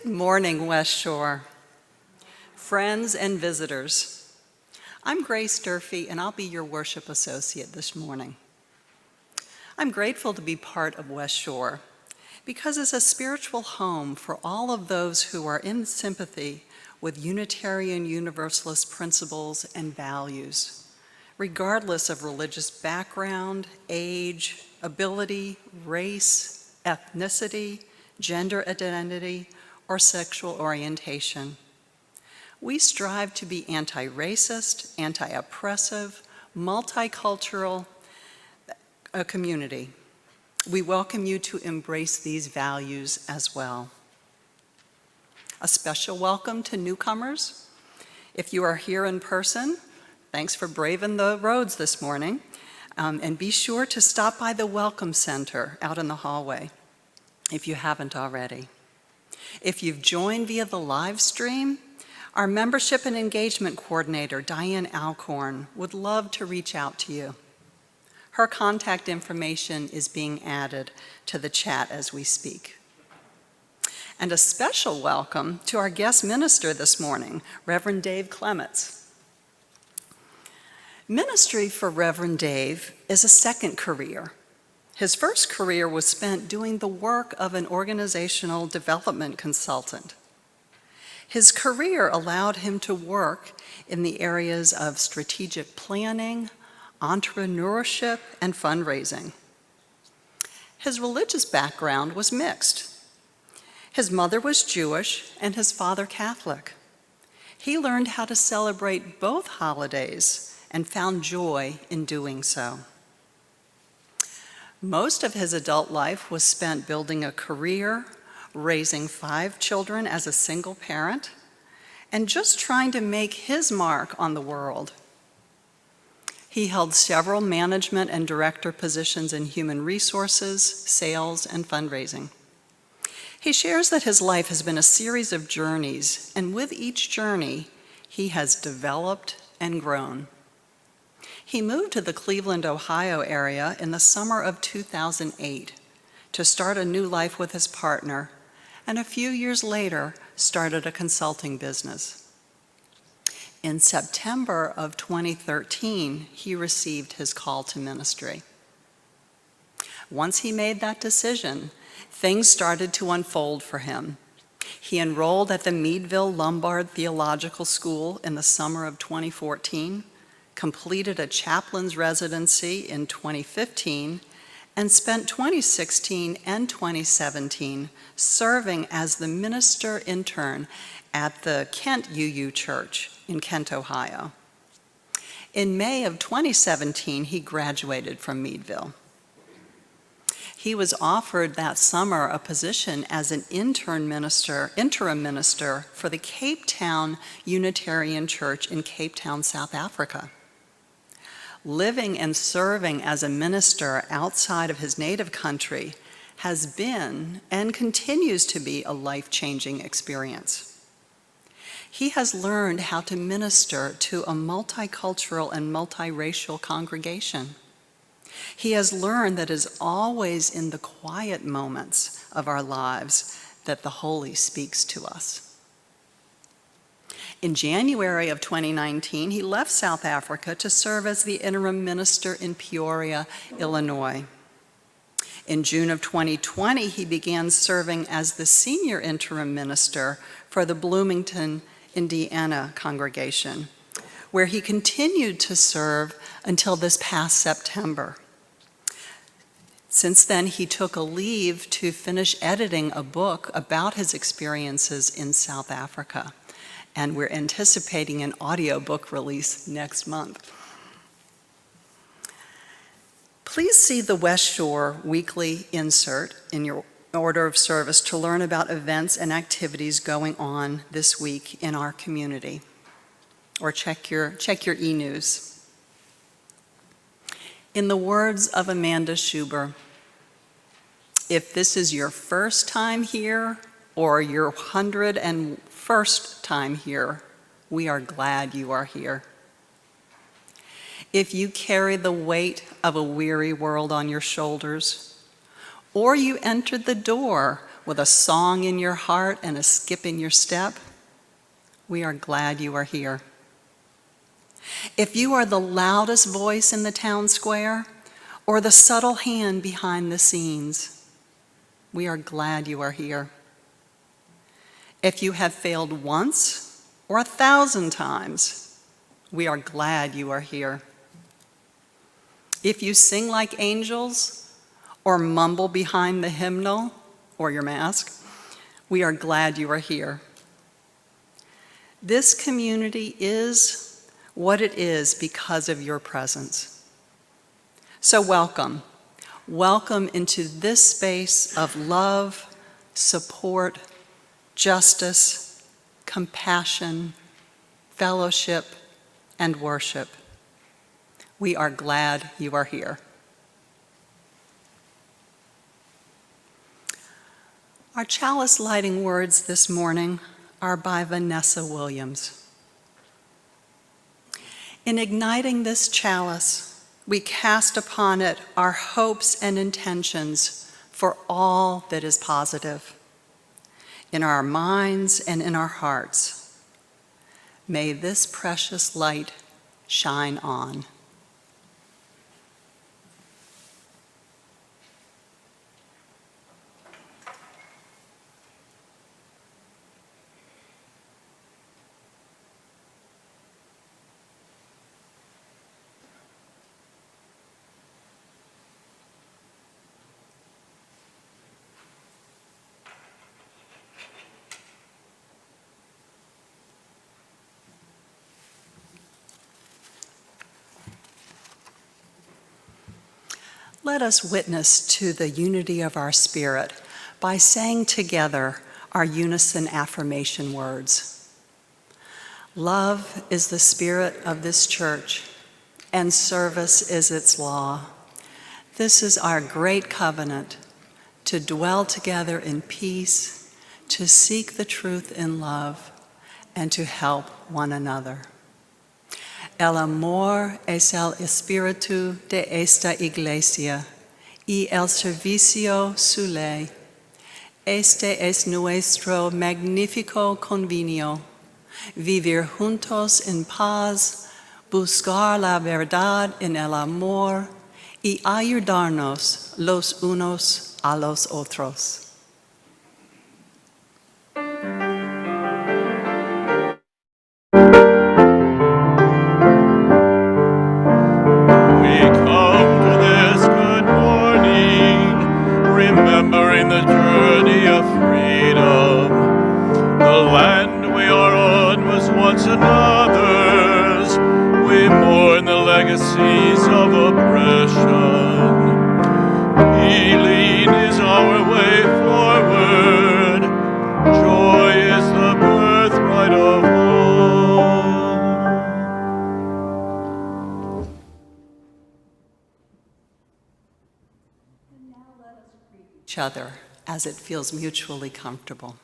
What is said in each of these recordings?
Good morning, West Shore, friends and visitors. I'm Grace Durfee, and I'll be your worship associate this morning. I'm grateful to be part of West Shore because it's a spiritual home for all of those who are in sympathy with Unitarian Universalist principles and values, regardless of religious background, age, ability, race, ethnicity, gender identity, or sexual orientation. We strive to be anti-racist, anti-oppressive, multicultural community. We welcome you to embrace these values as well. A special welcome to newcomers. If you are here in person, thanks for braving the roads this morning. And be sure to stop by the Welcome Center out in the hallway if you haven't already. If you've joined via the live stream, our Membership and Engagement Coordinator, Diane Alcorn, would love to reach out to you. Her contact information is being added to the chat as we speak. And a special welcome to our guest minister this morning, Reverend Dave Clements. Ministry for Reverend Dave is a second career. His first career was spent doing the work of an organizational development consultant. His career allowed him to work in the areas of strategic planning, entrepreneurship, and fundraising. His religious background was mixed. His mother was Jewish and his father Catholic. He learned how to celebrate both holidays and found joy in doing so. Most of his adult life was spent building a career, raising 5 children as a single parent, and just trying to make his mark on the world. He held several management and director positions in human resources, sales, and fundraising. He shares that his life has been a series of journeys, and with each journey, he has developed and grown. He moved to the Cleveland, Ohio area in the summer of 2008 to start a new life with his partner, and a few years later started a consulting business. In September of 2013, he received his call to ministry. Once he made that decision, things started to unfold for him. He enrolled at the Meadville Lombard Theological School in the summer of 2014, completed a chaplain's residency in 2015, and spent 2016 and 2017 serving as the minister intern at the Kent UU Church in Kent, Ohio. In May of 2017, he graduated from Meadville. He was offered that summer a position as an interim minister for the Cape Town Unitarian Church in Cape Town, South Africa. Living and serving as a minister outside of his native country has been and continues to be a life-changing experience. He has learned how to minister to a multicultural and multiracial congregation. He has learned that it is always in the quiet moments of our lives that the Holy speaks to us. In January of 2019, he left South Africa to serve as the interim minister in Peoria, Illinois. In June of 2020, he began serving as the senior interim minister for the Bloomington, Indiana congregation, where he continued to serve until this past September. Since then, he took a leave to finish editing a book about his experiences in South Africa. And we're anticipating an audiobook release next month. Please see the West Shore weekly insert in your order of service to learn about events and activities going on this week in our community. Or check your e-news. In the words of Amanda Schuber, if this is your first time here or your 101st time here, we are glad you are here. If you carry the weight of a weary world on your shoulders, or you entered the door with a song in your heart and a skip in your step, we are glad you are here. If you are the loudest voice in the town square or the subtle hand behind the scenes, we are glad you are here. If you have failed once or 1,000 times, we are glad you are here. If you sing like angels or mumble behind the hymnal or your mask, we are glad you are here. This community is what it is because of your presence. So welcome. Welcome into this space of love, support, justice, compassion, fellowship, and worship. We are glad you are here. Our chalice lighting words this morning are by Vanessa Williams. In igniting this chalice, we cast upon it our hopes and intentions for all that is positive in our minds and in our hearts. May this precious light shine on. Let us witness to the unity of our spirit by saying together our unison affirmation words. Love is the spirit of this church, and service is its law. This is our great covenant, to dwell together in peace, to seek the truth in love, and to help one another. El amor es el espíritu de esta iglesia y el servicio su ley. Este es nuestro magnífico convenio, vivir juntos en paz, buscar la verdad en el amor y ayudarnos los unos a los otros. Remembering the journey of freedom. The land we are on was once another's. We mourn the legacies of oppression. Healing is our way forward. Joy is the birthright of all. Each other as it feels mutually comfortable.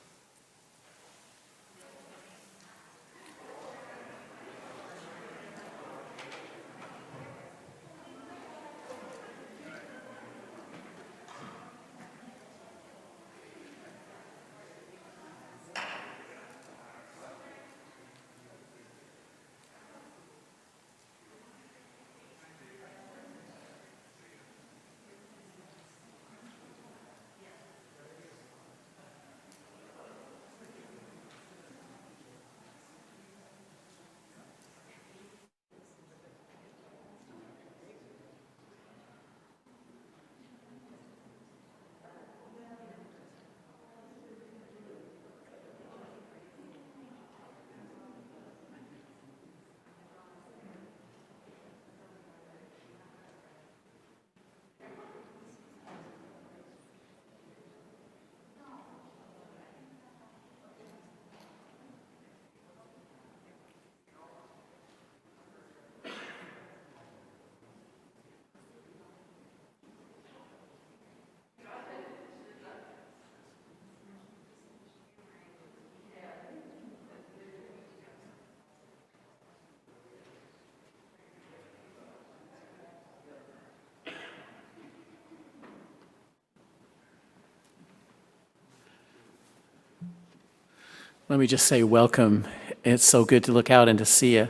Let me just say welcome. It's so good to look out and to see a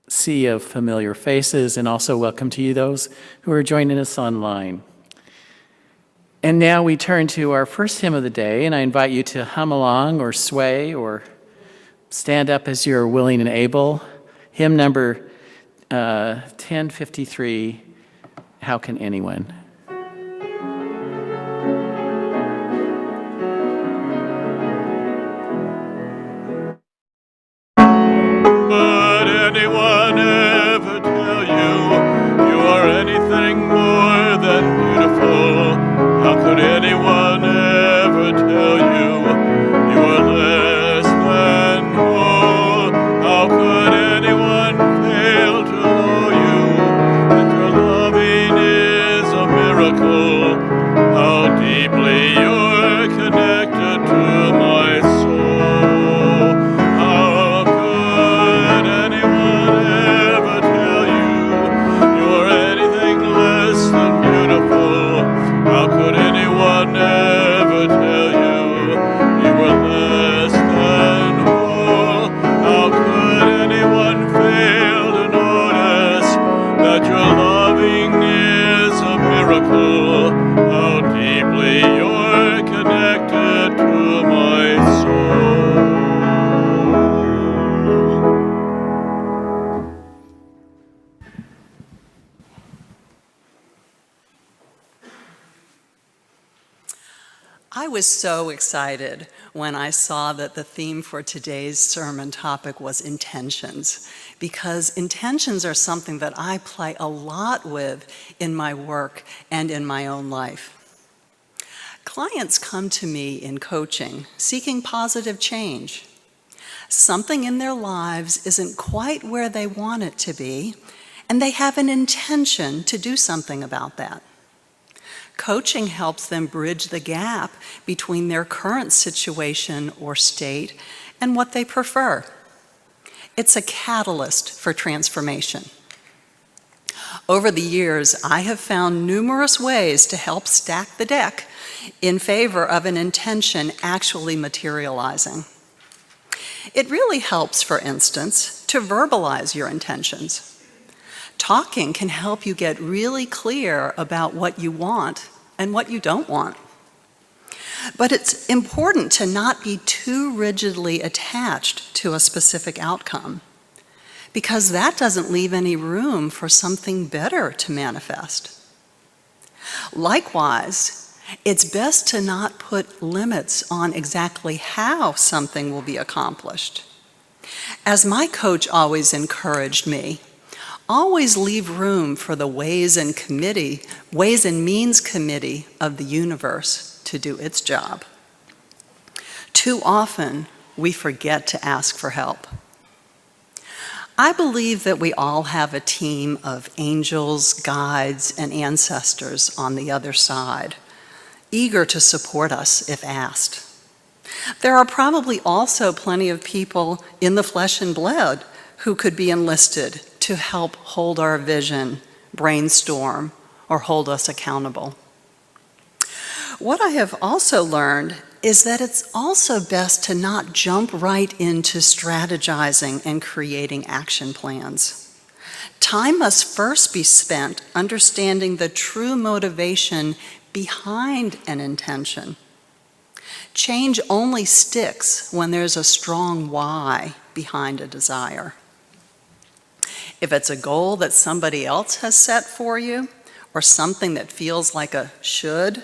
sea of familiar faces, and also welcome to you, those who are joining us online. And now we turn to our first hymn of the day, and I invite you to hum along or sway or stand up as you're willing and able. Hymn number 1053, How Can Anyone? Would anyone ever tell you are anything more than beautiful? How could anyone ever tell you are less than whole? How could anyone fail to know you that your loving is a miracle? How deeply you're connected to my soul. How could anyone ever tell you're anything less than beautiful? How could anyone ever tell you were less than whole? How could anyone fail to notice that your loving is a miracle? How deeply you're connected to my soul. I was so excited when I saw that the theme for today's sermon topic was intentions, because intentions are something that I play a lot with in my work and in my own life. Clients come to me in coaching seeking positive change. Something in their lives isn't quite where they want it to be, and they have an intention to do something about that. Coaching helps them bridge the gap between their current situation or state and what they prefer. It's a catalyst for transformation. Over the years, I have found numerous ways to help stack the deck in favor of an intention actually materializing. It really helps, for instance, to verbalize your intentions. Talking can help you get really clear about what you want and what you don't want. But it's important to not be too rigidly attached to a specific outcome, because that doesn't leave any room for something better to manifest. Likewise, it's best to not put limits on exactly how something will be accomplished. As my coach always encouraged me, always leave room for the Ways and Means Committee of the universe to do its job. Too often, we forget to ask for help. I believe that we all have a team of angels, guides, and ancestors on the other side, eager to support us if asked. There are probably also plenty of people in the flesh and blood who could be enlisted to help hold our vision, brainstorm, or hold us accountable. What I have also learned is that it's also best to not jump right into strategizing and creating action plans. Time must first be spent understanding the true motivation behind an intention. Change only sticks when there's a strong why behind a desire. If it's a goal that somebody else has set for you, or something that feels like a should,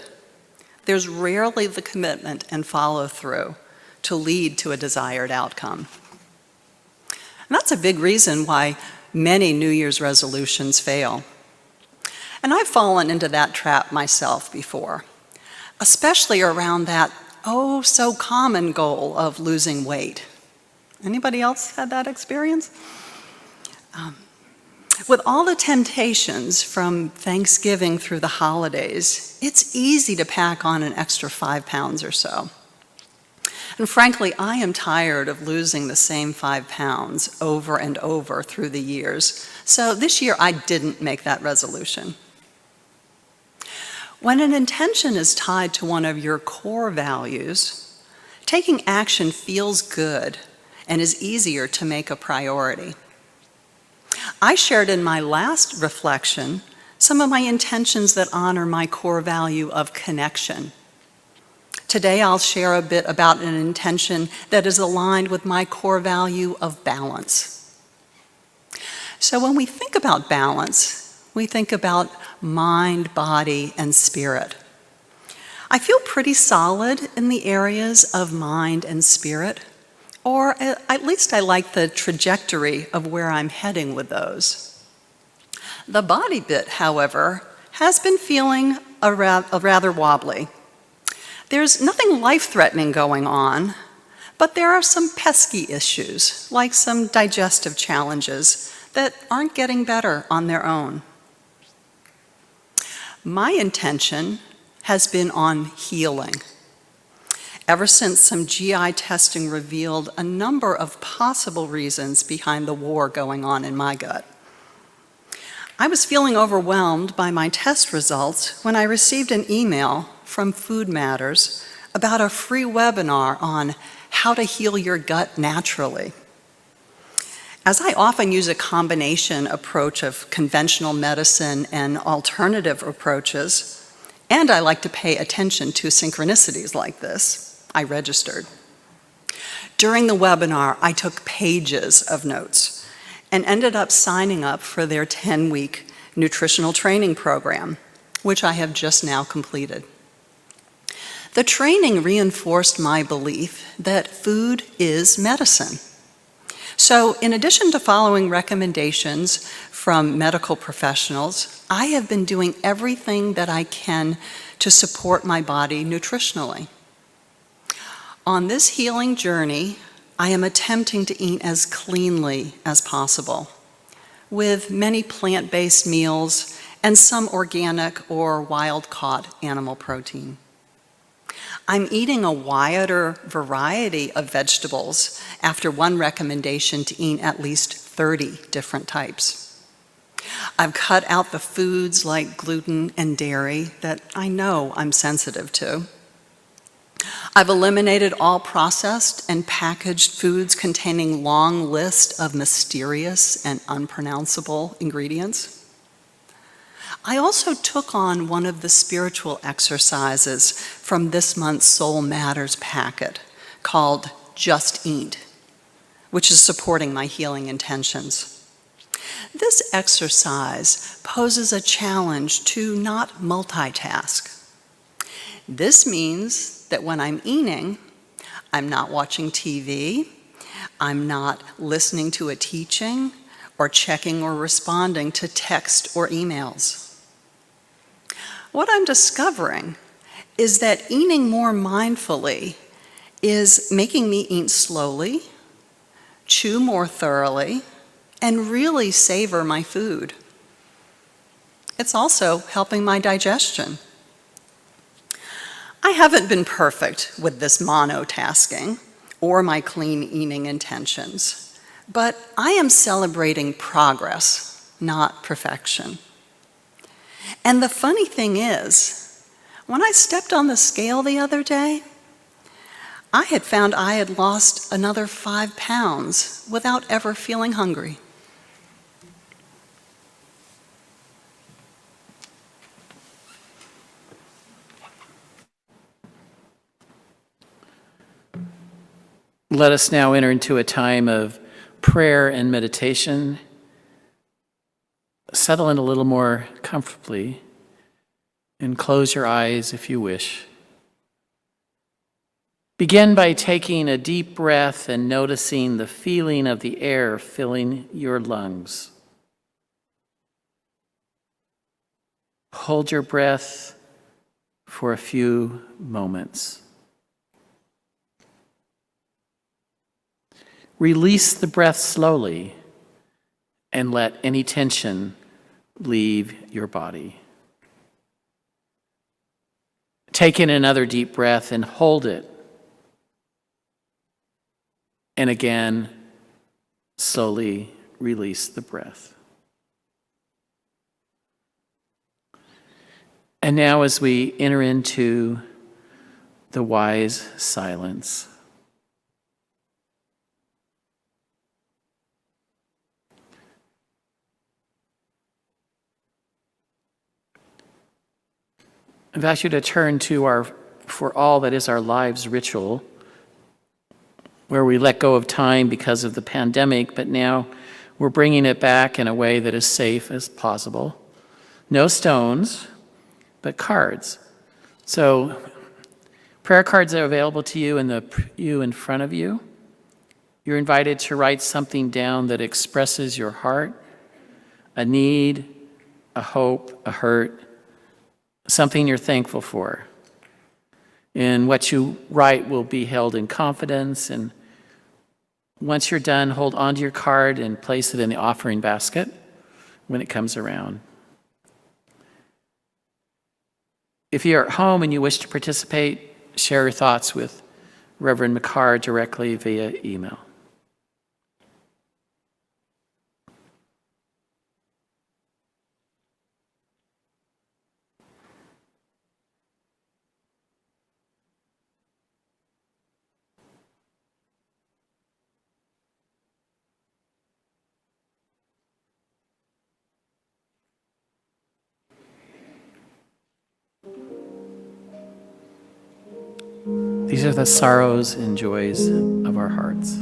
there's rarely the commitment and follow-through to lead to a desired outcome. And that's a big reason why many New Year's resolutions fail. And I've fallen into that trap myself before, especially around that oh so common goal of losing weight. Anybody else had that experience? With all the temptations from Thanksgiving through the holidays, it's easy to pack on an extra 5 pounds or so. And frankly, I am tired of losing the same 5 pounds over and over through the years. So this year I didn't make that resolution. When an intention is tied to one of your core values, taking action feels good and is easier to make a priority. I shared in my last reflection some of my intentions that honor my core value of connection. Today I'll share a bit about an intention that is aligned with my core value of balance. So when we think about balance, we think about mind, body, and spirit. I feel pretty solid in the areas of mind and spirit, or at least I like the trajectory of where I'm heading with those. The body bit, however, has been feeling rather wobbly. There's nothing life-threatening going on, but there are some pesky issues, like some digestive challenges that aren't getting better on their own. My intention has been on healing. Ever since some GI testing revealed a number of possible reasons behind the war going on in my gut. I was feeling overwhelmed by my test results when I received an email from Food Matters about a free webinar on how to heal your gut naturally. As I often use a combination approach of conventional medicine and alternative approaches, and I like to pay attention to synchronicities like this, I registered. During the webinar, I took pages of notes and ended up signing up for their 10-week nutritional training program, which I have just now completed. The training reinforced my belief that food is medicine. So in addition to following recommendations from medical professionals, I have been doing everything that I can to support my body nutritionally. On this healing journey, I am attempting to eat as cleanly as possible, with many plant-based meals and some organic or wild-caught animal protein. I'm eating a wider variety of vegetables after one recommendation to eat at least 30 different types. I've cut out the foods like gluten and dairy that I know I'm sensitive to. I've eliminated all processed and packaged foods containing long lists of mysterious and unpronounceable ingredients. I also took on one of the spiritual exercises from this month's Soul Matters packet called Just Eat, which is supporting my healing intentions. This exercise poses a challenge to not multitask. This means that when I'm eating, I'm not watching TV, I'm not listening to a teaching, or checking or responding to text or emails. What I'm discovering is that eating more mindfully is making me eat slowly, chew more thoroughly, and really savor my food. It's also helping my digestion. I haven't been perfect with this monotasking or my clean eating intentions, but I am celebrating progress, not perfection. And the funny thing is, when I stepped on the scale the other day, I had found I had lost another 5 pounds without ever feeling hungry. Let us now enter into a time of prayer and meditation. Settle in a little more comfortably and close your eyes if you wish. Begin by taking a deep breath and noticing the feeling of the air filling your lungs. Hold your breath for a few moments. Release the breath slowly and let any tension leave your body. Take in another deep breath and hold it. And again, slowly release the breath. And now as we enter into the wise silence, I invite you to turn to our For All That Is Our Lives ritual, where we let go of time because of the pandemic, but now we're bringing it back in a way that is safe as possible. No stones, but cards. So prayer cards are available to you in the pew in front of you. You're invited to write something down that expresses your heart, a need, a hope, a hurt, something you're thankful for. And what you write will be held in confidence. And once you're done, hold onto your card and place it in the offering basket when it comes around. If you're at home and you wish to participate, share your thoughts with Reverend McCarr directly via email. These are the sorrows and joys of our hearts.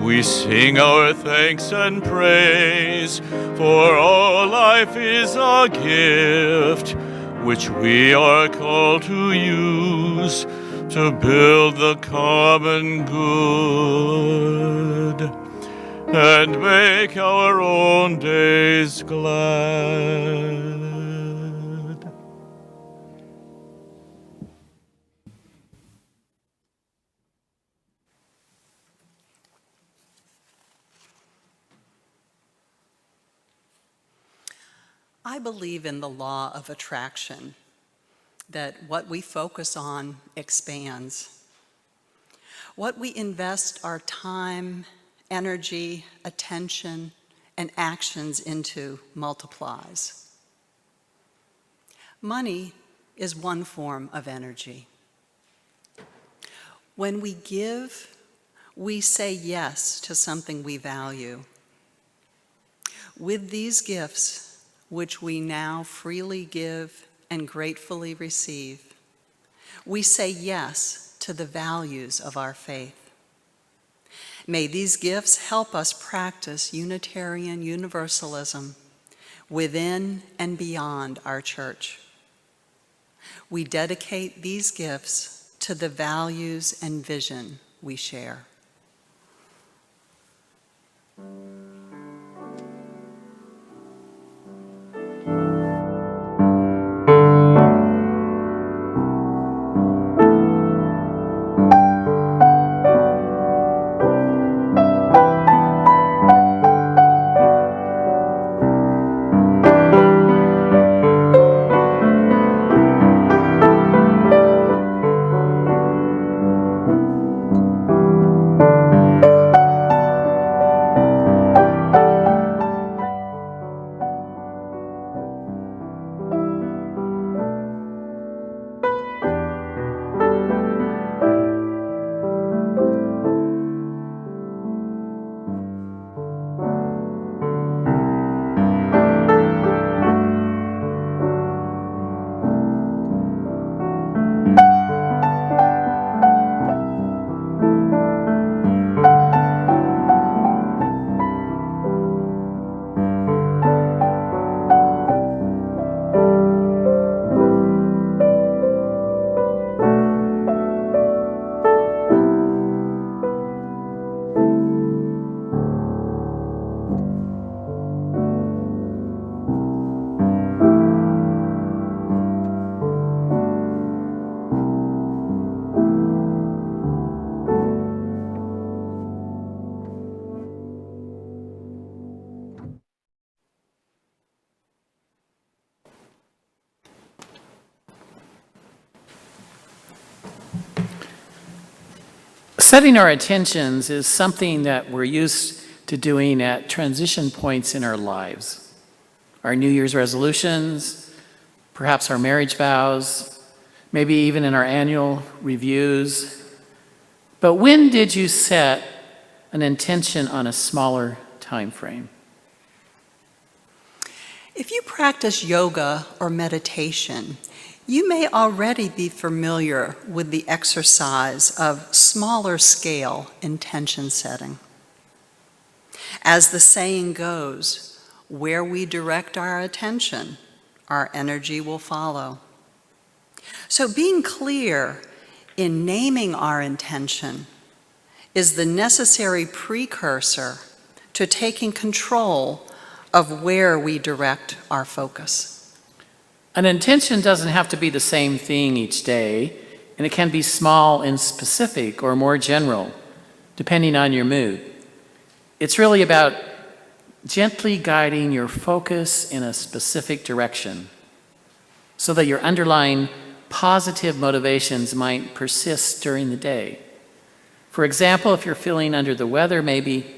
We sing our thanks and praise, for all life is a gift, which we are called to use to build the common good and make our own days glad. I believe in the law of attraction, that what we focus on expands. What we invest our time, energy, attention, and actions into multiplies. Money is one form of energy. When we give, we say yes to something we value. With these gifts, which we now freely give and gratefully receive, we say yes to the values of our faith. May these gifts help us practice Unitarian Universalism within and beyond our church. We dedicate these gifts to the values and vision we share. Setting our intentions is something that we're used to doing at transition points in our lives. Our New Year's resolutions, perhaps our marriage vows, maybe even in our annual reviews. But when did you set an intention on a smaller time frame? If you practice yoga or meditation, you may already be familiar with the exercise of smaller scale intention setting. As the saying goes, where we direct our attention, our energy will follow. So being clear in naming our intention is the necessary precursor to taking control of where we direct our focus. An intention doesn't have to be the same thing each day, and it can be small and specific or more general, depending on your mood. It's really about gently guiding your focus in a specific direction so that your underlying positive motivations might persist during the day. For example, if you're feeling under the weather, maybe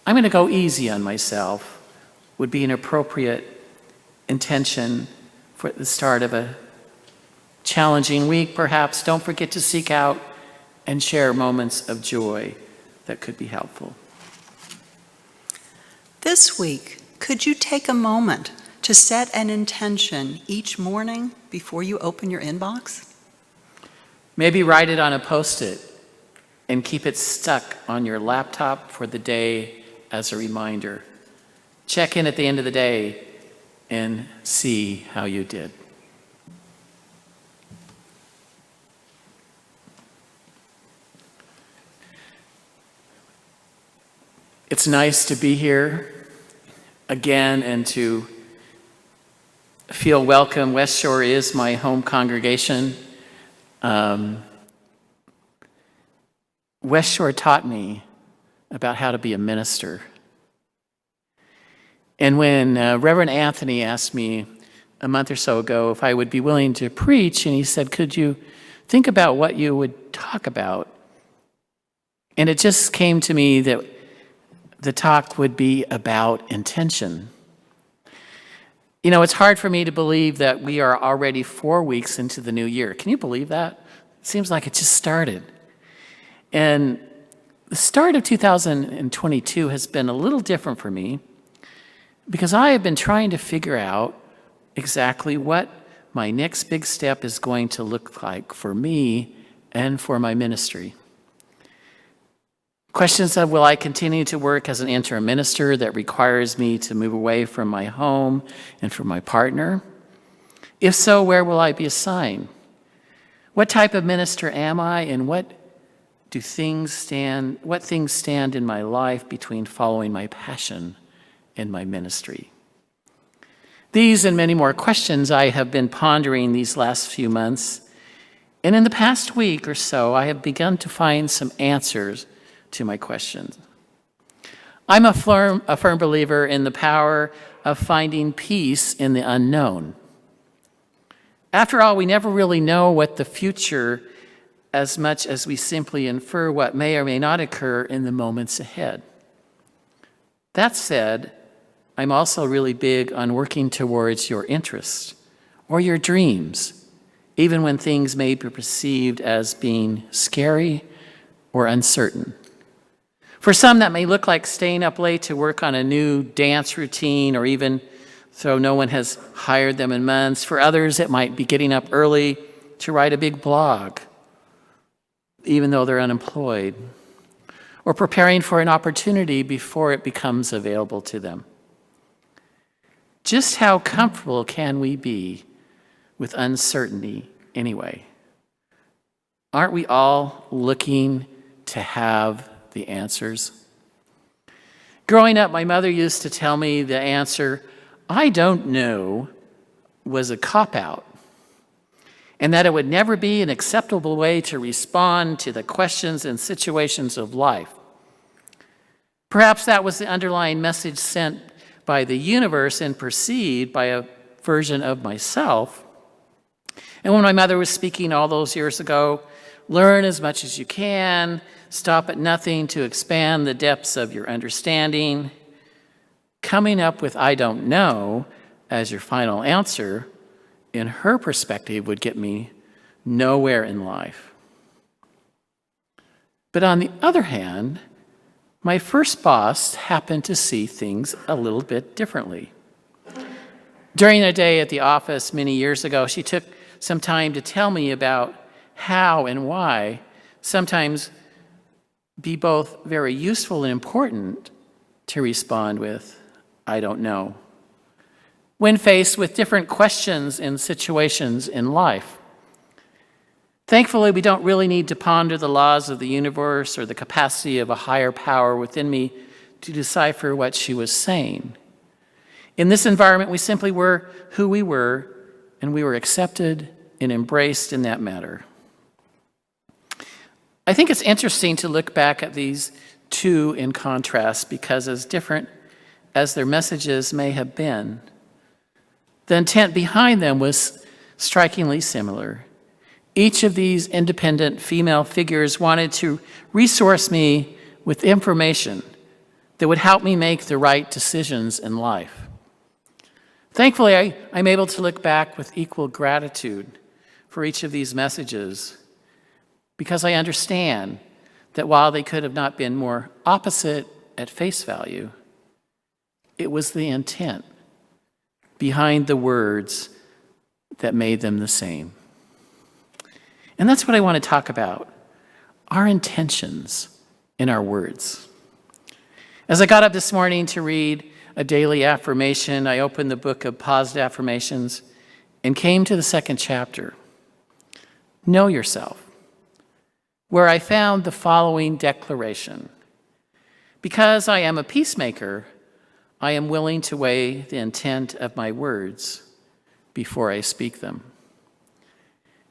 I'm going to go easy on myself would be an appropriate intention for the start of a challenging week. Perhaps don't forget to seek out and share moments of joy that could be helpful. This week, could you take a moment to set an intention each morning before you open your inbox? Maybe write it on a Post-it and keep it stuck on your laptop for the day as a reminder. Check in at the end of the day and see how you did. It's nice to be here again and to feel welcome. West Shore is my home congregation. West Shore taught me about how to be a minister. And when Reverend Anthony asked me a month or so ago if I would be willing to preach, and he said, could you think about what you would talk about? And it just came to me that the talk would be about intention. You know, it's hard for me to believe that we are already 4 weeks into the new year. Can you believe that? It seems like it just started. And the start of 2022 has been a little different for me because I have been trying to figure out exactly what my next big step is going to look like for me and for my ministry. Questions of, will I continue to work as an interim minister that requires me to move away from my home and from my partner? If so, where will I be assigned? What type of minister am I, and what things stand in my life between following my passion and my ministry? These and many more questions I have been pondering these last few months, and in the past week or so, I have begun to find some answers to my questions. I'm a firm believer in the power of finding peace in the unknown. After all, we never really know what the future as much as we simply infer what may or may not occur in the moments ahead. That said, I'm also really big on working towards your interests or your dreams, even when things may be perceived as being scary or uncertain. For some, that may look like staying up late to work on a new dance routine, or even though no one has hired them in months. For others, it might be getting up early to write a big blog, even though they're unemployed, or preparing for an opportunity before it becomes available to them. Just how comfortable can we be with uncertainty anyway? Aren't we all looking to have the answers? Growing up, my mother used to tell me the answer, "I don't know," was a cop-out, and that it would never be an acceptable way to respond to the questions and situations of life. Perhaps that was the underlying message sent by the universe and perceived by a version of myself. And when my mother was speaking all those years ago, Learn as much as you can. Stop at nothing to expand the depths of your understanding. Coming up with "I don't know" as your final answer, in her perspective, would get me nowhere in life. But on the other hand, my first boss happened to see things a little bit differently. During a day at the office many years ago, she took some time to tell me about how and why sometimes be both very useful and important to respond with "I don't know" when faced with different questions and situations in life. Thankfully, we don't really need to ponder the laws of the universe or the capacity of a higher power within me to decipher what she was saying. In this environment, we simply were who we were, and we were accepted and embraced in that matter. I think it's interesting to look back at these two in contrast, because as different as their messages may have been, the intent behind them was strikingly similar. Each of these independent female figures wanted to resource me with information that would help me make the right decisions in life. Thankfully, I'm able to look back with equal gratitude for each of these messages, because I understand that while they could have not been more opposite at face value, it was the intent behind the words that made them the same. And that's what I want to talk about, our intentions in our words. As I got up this morning to read a daily affirmation, I opened the book of positive affirmations and came to the second chapter, Know Yourself, where I found the following declaration: because I am a peacemaker, I am willing to weigh the intent of my words before I speak them.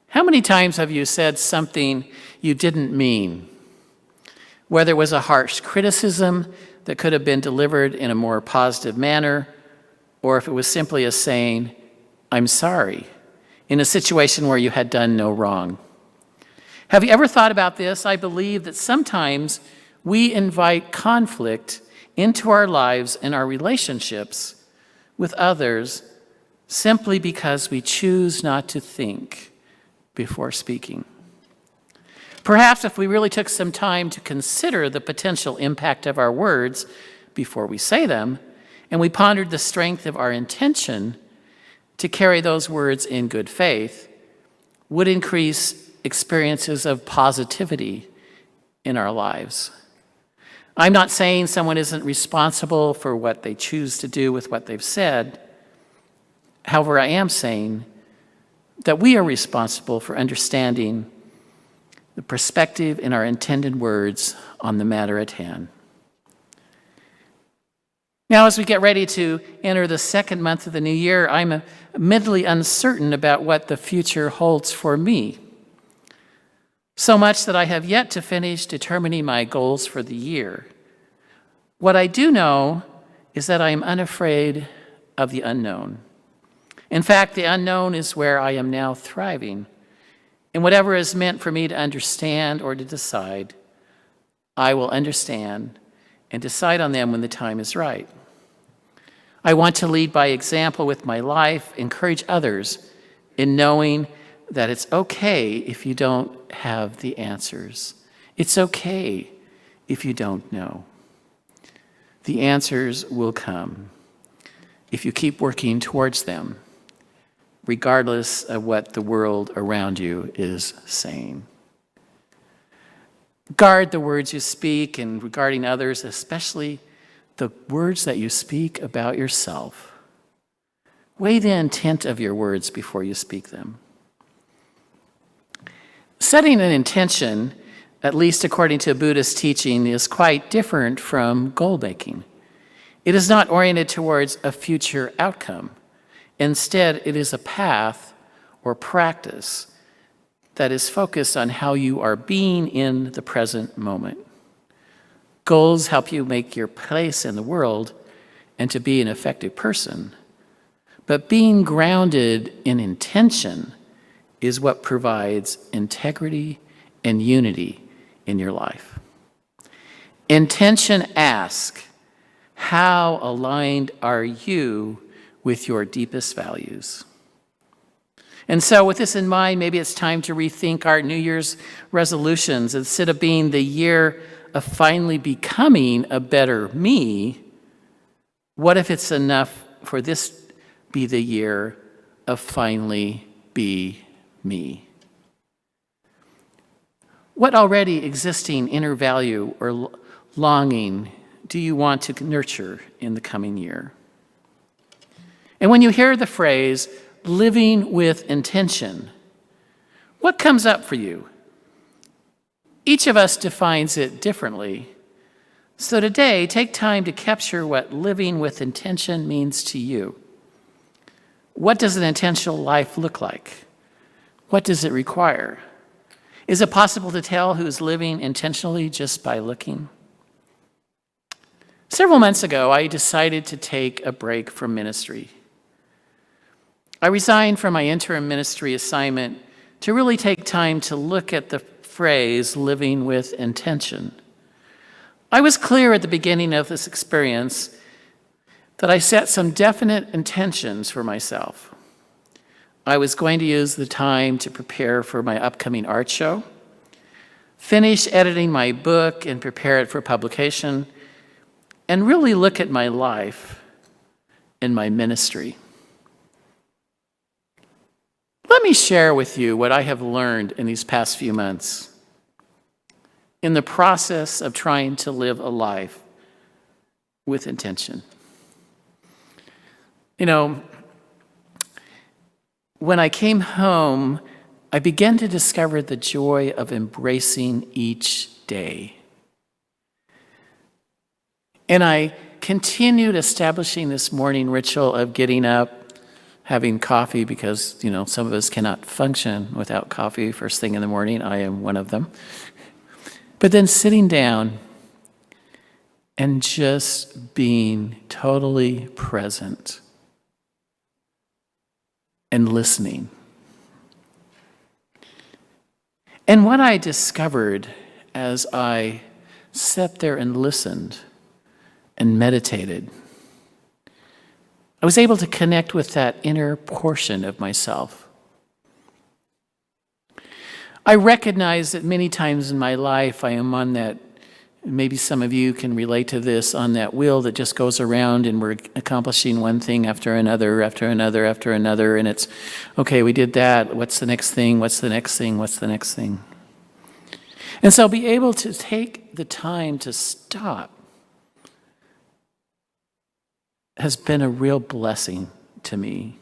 How many times have you said something you didn't mean? Whether it was a harsh criticism that could have been delivered in a more positive manner, or if it was simply a saying, "I'm sorry," in a situation where you had done no wrong. Have you ever thought about this? I believe that sometimes we invite conflict into our lives and our relationships with others simply because we choose not to think before speaking. Perhaps if we really took some time to consider the potential impact of our words before we say them, and we pondered the strength of our intention to carry those words in good faith, would increase experiences of positivity in our lives. I'm not saying someone isn't responsible for what they choose to do with what they've said. However, I am saying that we are responsible for understanding the perspective in our intended words on the matter at hand. Now, as we get ready to enter the second month of the new year, I'm admittedly uncertain about what the future holds for me. So much that I have yet to finish determining my goals for the year. What I do know is that I am unafraid of the unknown. In fact, the unknown is where I am now thriving. And whatever is meant for me to understand or to decide, I will understand and decide on them when the time is right. I want to lead by example with my life, encourage others in knowing that it's okay if you don't have the answers. It's okay if you don't know. The answers will come if you keep working towards them, regardless of what the world around you is saying. Guard the words you speak, and regarding others, especially the words that you speak about yourself. Weigh the intent of your words before you speak them. Setting an intention, at least according to Buddhist teaching, is quite different from goal-making. It is not oriented towards a future outcome. Instead, it is a path or practice that is focused on how you are being in the present moment. Goals help you make your place in the world and to be an effective person. But being grounded in intention is what provides integrity and unity in your life. Intention asks, how aligned are you with your deepest values? And so with this in mind, maybe it's time to rethink our New Year's resolutions. Instead of being the year of finally becoming a better me, what if it's enough for this be the year of finally be me? What already existing inner value or longing do you want to nurture in the coming year? And when you hear the phrase, living with intention, what comes up for you? Each of us defines it differently. So today, take time to capture what living with intention means to you. What does an intentional life look like? What does it require? Is it possible to tell who's living intentionally just by looking? Several months ago, I decided to take a break from ministry. I resigned from my interim ministry assignment to really take time to look at the phrase living with intention. I was clear at the beginning of this experience that I set some definite intentions for myself. I was going to use the time to prepare for my upcoming art show, finish editing my book and prepare it for publication, and really look at my life and my ministry. Let me share with you what I have learned in these past few months in the process of trying to live a life with intention. You know, when I came home, I began to discover the joy of embracing each day. And I continued establishing this morning ritual of getting up, having coffee, because, some of us cannot function without coffee first thing in the morning. I am one of them. But then sitting down and just being totally present and listening. And what I discovered as I sat there and listened and meditated, I was able to connect with that inner portion of myself. I recognize that many times in my life I am on that, maybe some of you can relate to this, on that wheel that just goes around and we're accomplishing one thing after another, after another, after another, and it's, okay, we did that, what's the next thing, what's the next thing, what's the next thing? And so be able to take the time to stop has been a real blessing to me.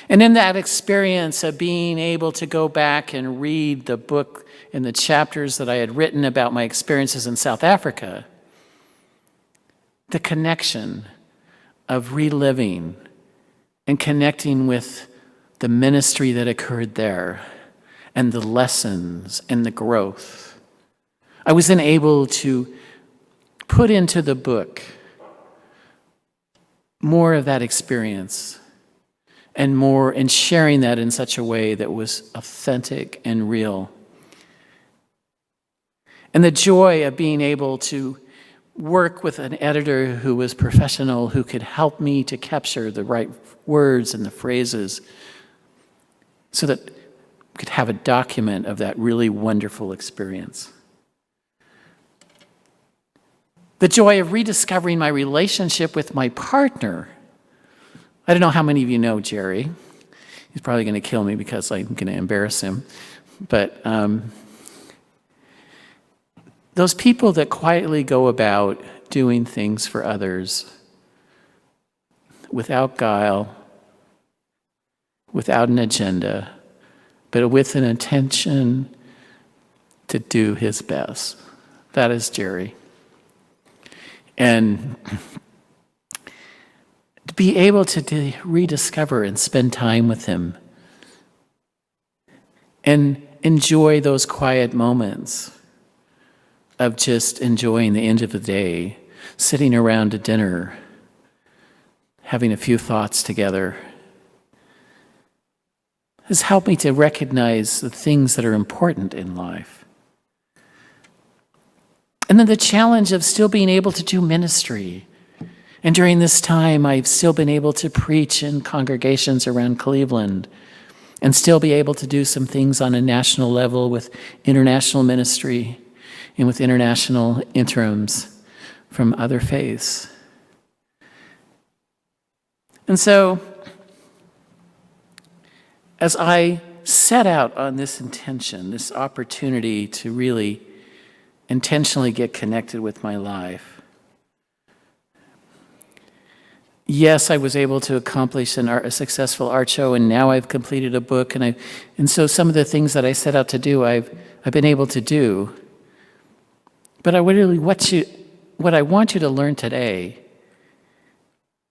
And in that experience of being able to go back and read the book and the chapters that I had written about my experiences in South Africa, the connection of reliving and connecting with the ministry that occurred there and the lessons and the growth, I was then able to put into the book more of that experience and sharing that in such a way that was authentic and real. And the joy of being able to work with an editor who was professional, who could help me to capture the right words and the phrases so that we could have a document of that really wonderful experience. The joy of rediscovering my relationship with my partner. I don't know how many of you know Jerry. He's probably going to kill me because I'm going to embarrass him. But those people that quietly go about doing things for others without guile, without an agenda, but with an intention to do his best. That is Jerry. And to be able to rediscover and spend time with him and enjoy those quiet moments of just enjoying the end of the day, sitting around a dinner, having a few thoughts together, has helped me to recognize the things that are important in life. And then the challenge of still being able to do ministry. And during this time, I've still been able to preach in congregations around Cleveland and still be able to do some things on a national level with international ministry and with international interims from other faiths. And so, as I set out on this intention, this opportunity to really intentionally get connected with my life, yes, I was able to accomplish a successful art show, and now I've completed a book, and so some of the things that I set out to do, I've been able to do. But what I want you to learn today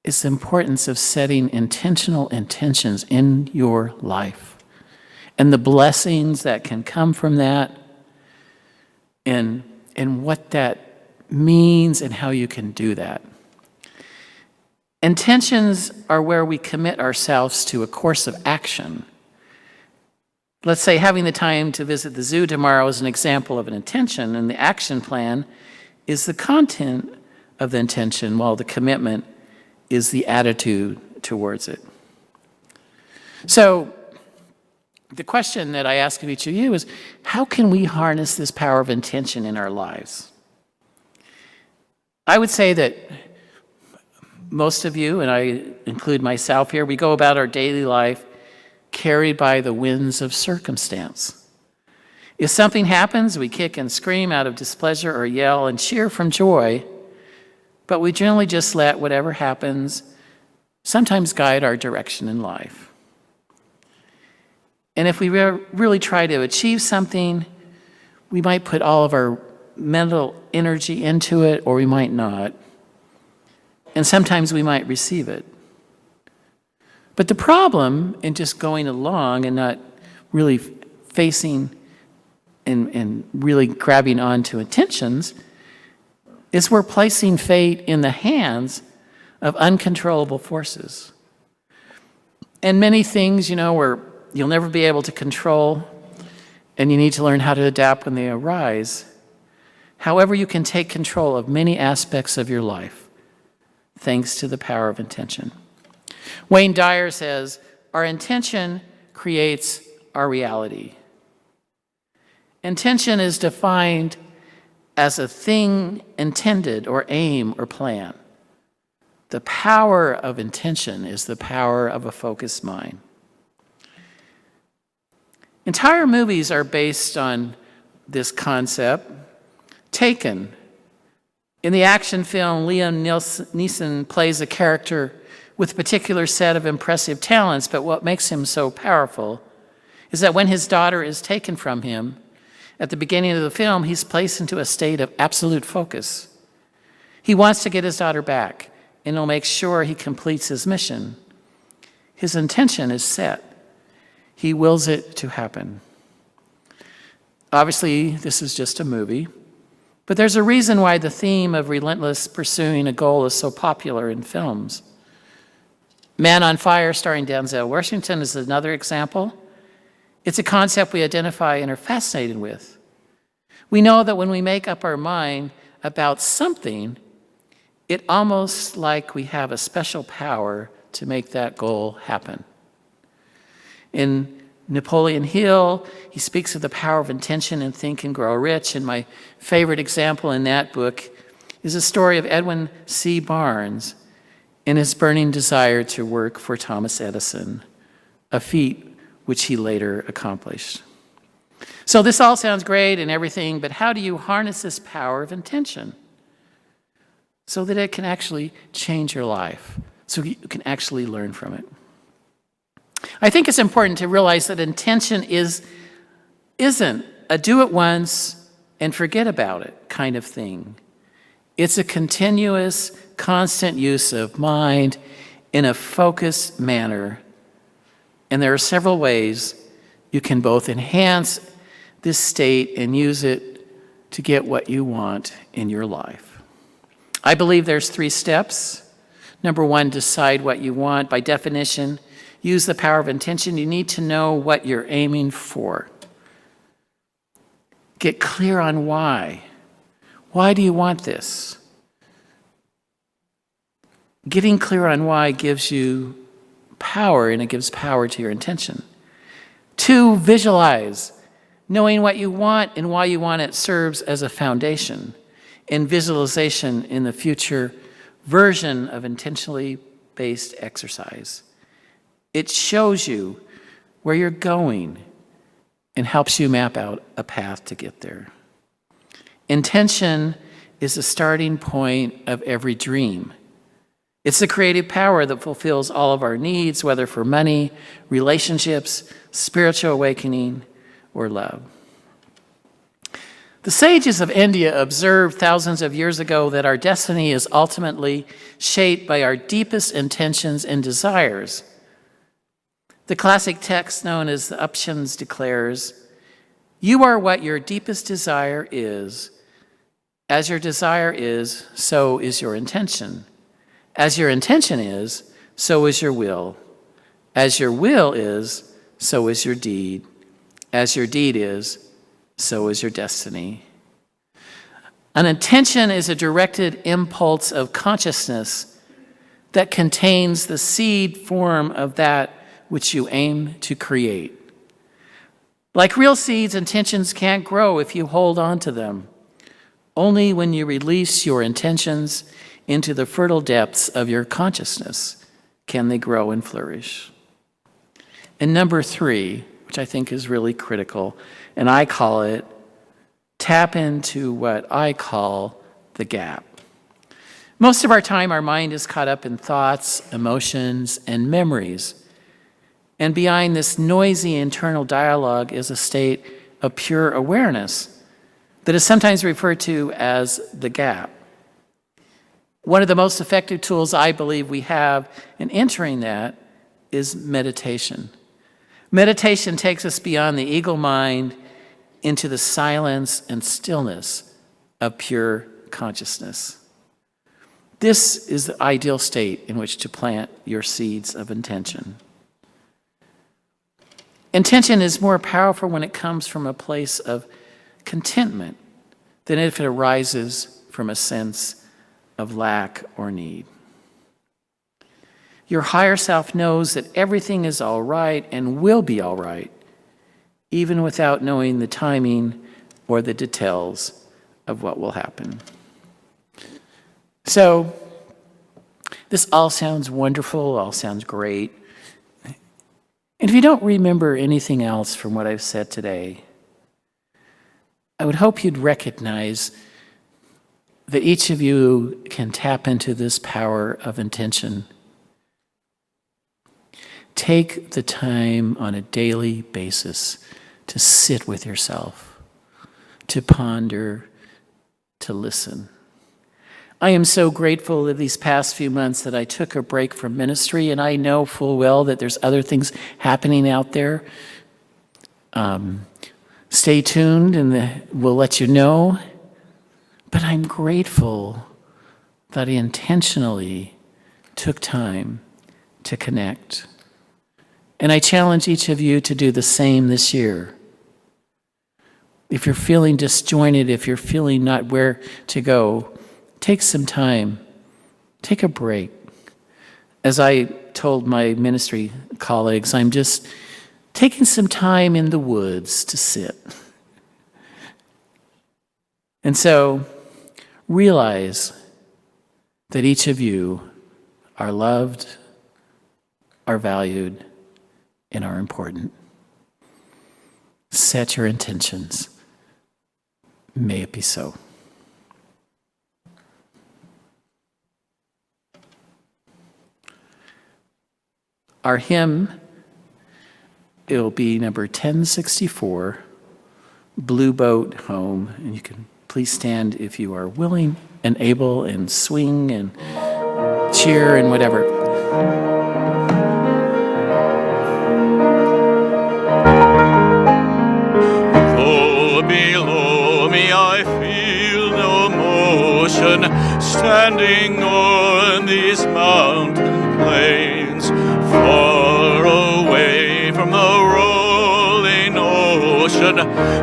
is the importance of setting intentional intentions in your life and the blessings that can come from that and what that means and how you can do that. Intentions are where we commit ourselves to a course of action. Let's say having the time to visit the zoo tomorrow is an example of an intention, and the action plan is the content of the intention, while the commitment is the attitude towards it. So the question that I ask of each of you is, how can we harness this power of intention in our lives? I would say that most of you, and I include myself here, we go about our daily life carried by the winds of circumstance. If something happens, we kick and scream out of displeasure or yell and cheer from joy, but we generally just let whatever happens sometimes guide our direction in life. And if we really try to achieve something, we might put all of our mental energy into it, or we might not. And sometimes we might receive it. But the problem in just going along and not really facing and really grabbing onto intentions is we're placing fate in the hands of uncontrollable forces. And many things, where you'll never be able to control, and you need to learn how to adapt when they arise. However, you can take control of many aspects of your life, thanks to the power of intention. Wayne Dyer says, our intention creates our reality. Intention is defined as a thing intended or aim or plan. The power of intention is the power of a focused mind. Entire movies are based on this concept. Taken. In the action film, Liam Neeson plays a character with a particular set of impressive talents, but what makes him so powerful is that when his daughter is taken from him, at the beginning of the film, he's placed into a state of absolute focus. He wants to get his daughter back, and he'll make sure he completes his mission. His intention is set. He wills it to happen. Obviously, this is just a movie, but there's a reason why the theme of relentless pursuing a goal is so popular in films. Man on Fire, starring Denzel Washington, is another example. It's a concept we identify and are fascinated with. We know that when we make up our mind about something, it's almost like we have a special power to make that goal happen. In Napoleon Hill, he speaks of the power of intention in Think and Grow Rich, and my favorite example in that book is the story of Edwin C. Barnes and his burning desire to work for Thomas Edison, a feat which he later accomplished. So this all sounds great and everything, but how do you harness this power of intention so that it can actually change your life, so you can actually learn from it? I think it's important to realize that intention isn't a do it once and forget about it kind of thing. It's a continuous, constant use of mind in a focused manner. And there are several ways you can both enhance this state and use it to get what you want in your life. I believe there's 3 steps. Number 1, decide what you want. By definition, use the power of intention, you need to know what you're aiming for. Get clear on why. Why do you want this? Getting clear on why gives you power, and it gives power to your intention. 2, visualize. Knowing what you want and why you want it serves as a foundation and visualization in the future version of intentionally based exercise. It shows you where you're going and helps you map out a path to get there. Intention is the starting point of every dream. It's the creative power that fulfills all of our needs, whether for money, relationships, spiritual awakening, or love. The sages of India observed thousands of years ago that our destiny is ultimately shaped by our deepest intentions and desires. The classic text known as the Upanishads declares, "You are what your deepest desire is. As your desire is, so is your intention. As your intention is, so is your will. As your will is, so is your deed. As your deed is, so is your destiny." An intention is a directed impulse of consciousness that contains the seed form of that which you aim to create. Like real seeds, intentions can't grow if you hold on to them. Only when you release your intentions into the fertile depths of your consciousness can they grow and flourish. And number 3, which I think is really critical, and I call it tap into what I call the gap. Most of our time, our mind is caught up in thoughts, emotions, and memories. And behind this noisy internal dialogue is a state of pure awareness that is sometimes referred to as the gap. One of the most effective tools I believe we have in entering that is meditation. Meditation takes us beyond the ego mind into the silence and stillness of pure consciousness. This is the ideal state in which to plant your seeds of intention. Intention is more powerful when it comes from a place of contentment than if it arises from a sense of lack or need. Your higher self knows that everything is all right and will be all right, even without knowing the timing or the details of what will happen. So, this all sounds wonderful, all sounds great. And if you don't remember anything else from what I've said today, I would hope you'd recognize that each of you can tap into this power of intention. Take the time on a daily basis to sit with yourself, to ponder, to listen. I am so grateful that these past few months that I took a break from ministry, and I know full well that there's other things happening out there. Stay tuned and we'll let you know. But I'm grateful that I intentionally took time to connect. And I challenge each of you to do the same this year. If you're feeling disjointed, if you're feeling not where to go, take some time. Take a break. As I told my ministry colleagues, I'm just taking some time in the woods to sit. And so, realize that each of you are loved, are valued, and are important. Set your intentions. May it be so. Our hymn, it'll be number 1064, Blue Boat Home, and you can please stand if you are willing and able, and swing and cheer and whatever. Though below me I feel no motion, standing on these mountain plains, far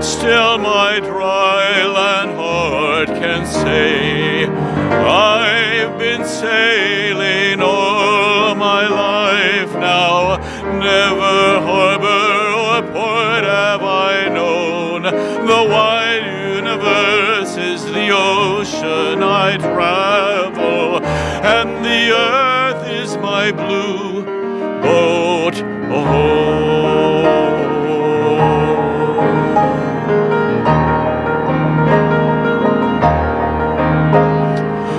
Still my dry land heart can say, I've been sailing all my life now. Never harbor or port have I known. The wide universe is the ocean I travel, and the earth is my blue boat home.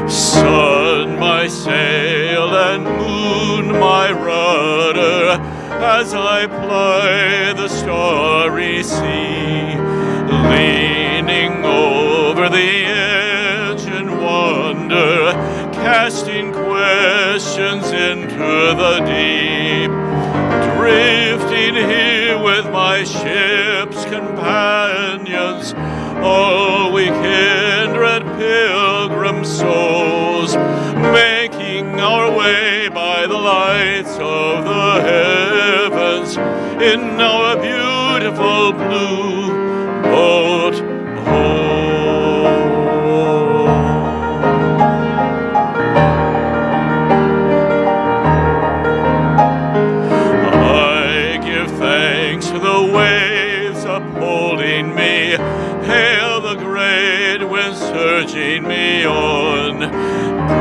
Sun my sail and moon my rudder, as I ply the starry sea, leaning over the edge and wonder, casting questions into the deep, drifting here with my ship's companions, all we kindred pilgrim souls, making our way by the lights of the heavens in our beautiful blue boat home. I give thanks to the waves upholding me, hail the great wind surging me on,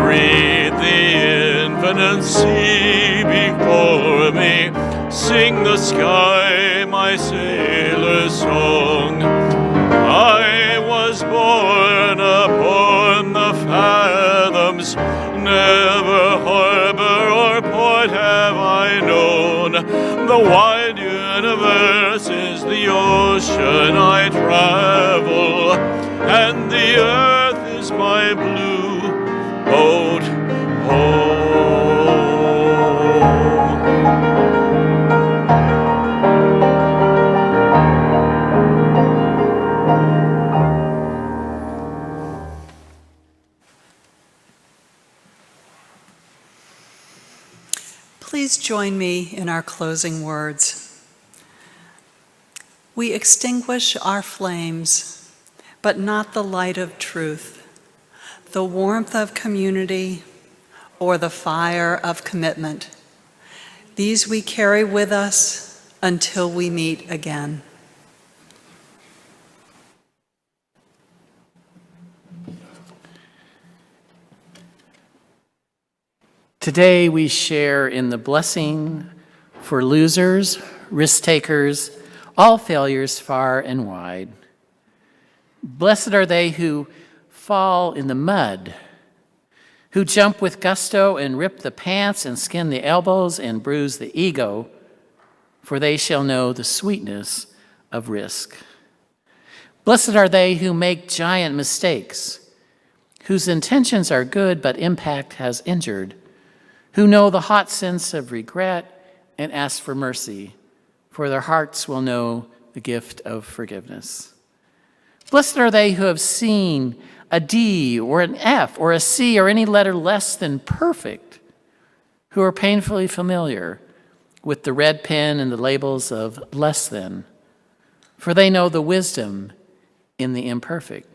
breathe the infinite sea before me, sing the sky my sailor's song. I was born upon the fathoms, never harbor or port have I known. The wide universe is the ocean I travel, and the earth is my blue boat home. Please join me in our closing words. We extinguish our flames, but not the light of truth, the warmth of community, or the fire of commitment. These we carry with us until we meet again. Today we share in the blessing for losers, risk takers, all failures far and wide. Blessed are they who fall in the mud, who jump with gusto and rip the pants and skin the elbows and bruise the ego, for they shall know the sweetness of risk. Blessed are they who make giant mistakes, whose intentions are good but impact has injured, who know the hot sense of regret and ask for mercy, for their hearts will know the gift of forgiveness. Blessed are they who have seen a D or an F or a C or any letter less than perfect, who are painfully familiar with the red pen and the labels of less than, for they know the wisdom in the imperfect.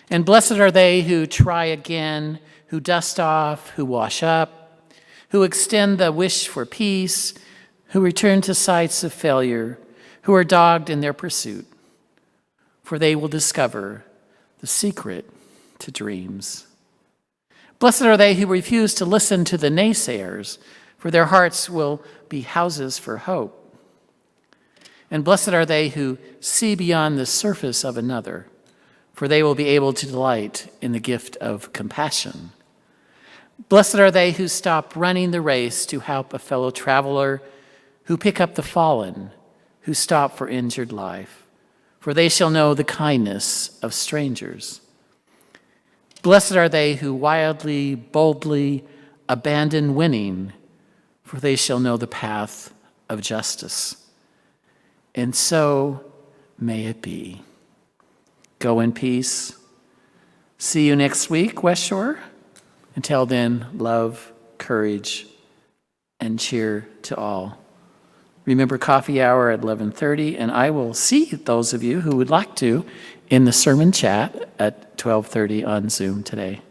And blessed are they who try again, who dust off, who wash up, who extend the wish for peace, who return to sites of failure, who are dogged in their pursuit, for they will discover the secret to dreams. Blessed are they who refuse to listen to the naysayers, for their hearts will be houses for hope. And blessed are they who see beyond the surface of another, for they will be able to delight in the gift of compassion. Blessed are they who stop running the race to help a fellow traveler, who pick up the fallen, who stop for injured life, for they shall know the kindness of strangers. Blessed are they who wildly, boldly abandon winning, for they shall know the path of justice. And so may it be. Go in peace. See you next week, West Shore. Until then, love, courage, and cheer to all. Remember coffee hour at 11:30, and I will see those of you who would like to in the sermon chat at 12:30 on Zoom today.